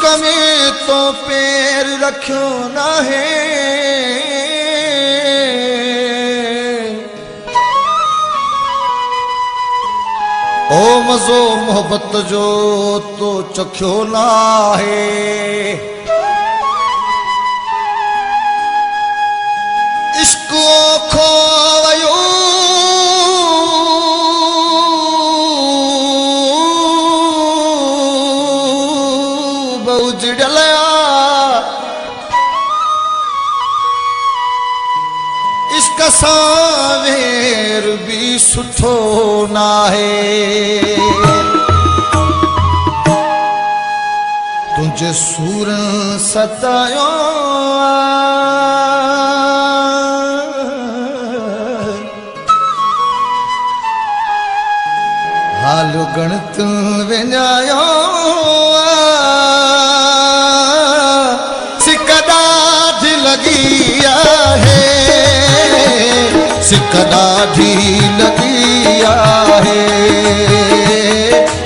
इश्क में तो पैर रखियो ना है, ओ मज़ो मोहब्बत जो तो चखियो ना है। इश्क खोवयो बहुजड़लया, इश्क सावेर भी सुठो ना है। तुझे सूर सतायो हाल गणत विञायो, सिकदा ढी लगी है, सिकदा ढी लगी है,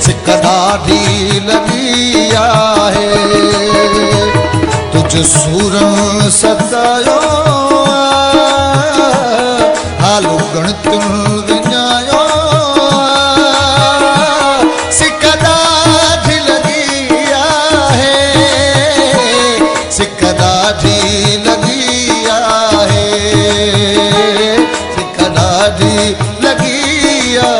सिकदा ढी लगी है। तुझ सूर सतायो हाल गणत विञायो, सिकदा ढी लगी है, सिकदा ढी लगी है, सिकदा ढी लगी है।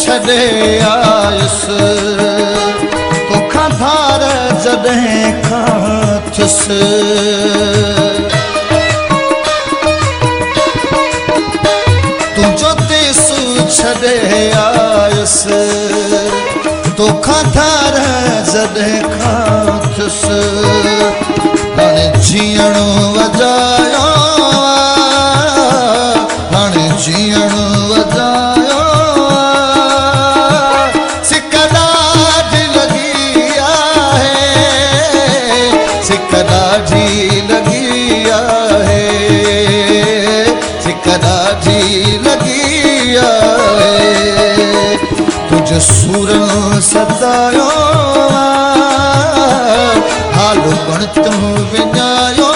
छॾे आयुस तो खाधार जॾहिं खां थियुसि, तुंहिंजो देसु छॾे आयुस तो खाधार जॾहिं खां थियुसि। हाणे जीअण वॼायो, हाणे जीअण वॼायो, सिकदा ढी लगी है, सिकदा ढी लगी है। तुझ सूर सतायो हाल गणत विञायो,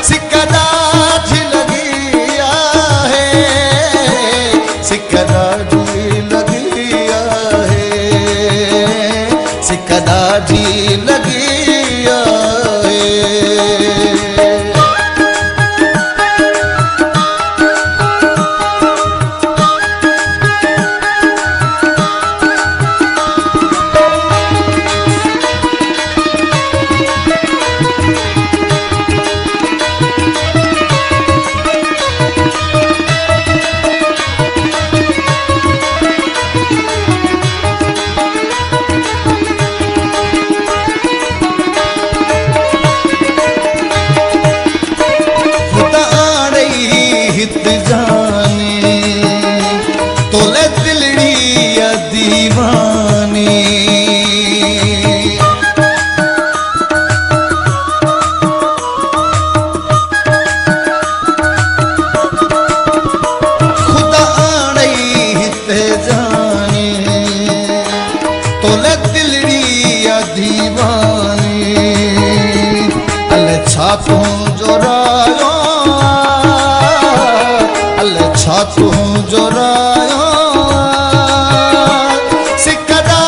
सिकदा ढी लगी है, सिकदा ढी लगी है, सिकदा ढी लगी है। तोले दिलड़ी दीवानी, खुदा आड़ई हिते जानी, तोले दिलड़ी दीवानी। अले छा तूं जोरायो, छा तूं जोरायो, सिकदा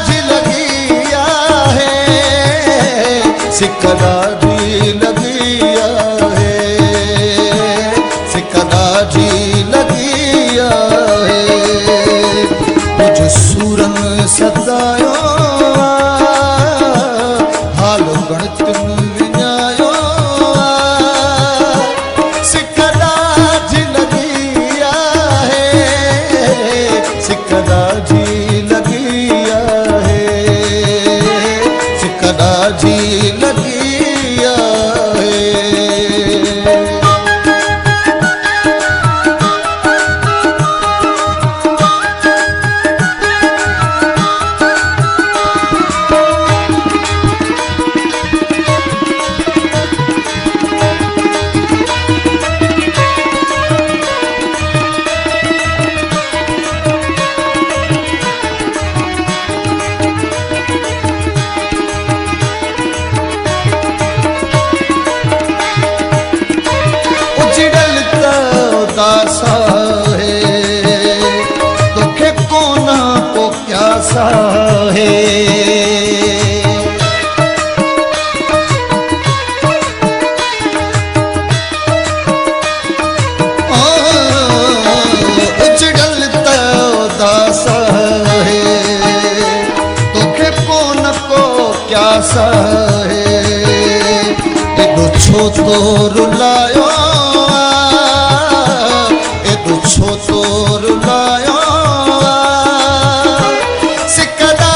ढी लगी है, सिकदा ढी लगी है, सिकदा ढी लगी है। तुझ सूरन सतायो हाल गणत विञायो, सिकदा ढी लगी है, सिकदा ढी लगी है, उदासा है, तोखे कोना को क्या सा है। प्यासा है एडो छो तो रुलायो, एडो छो तो रुलायो, सिकदा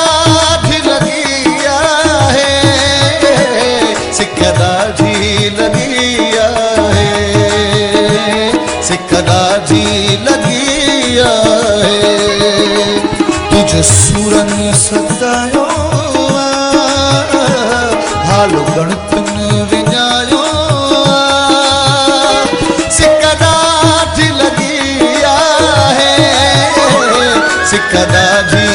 ढी लगिया है, सिकदा ढी लगिया है, सिकदा ढी लगिया है। तुझे सूरन सतायो हालो गणतन विञायो, सिकदा ढी लगिया है, सिकदा ढी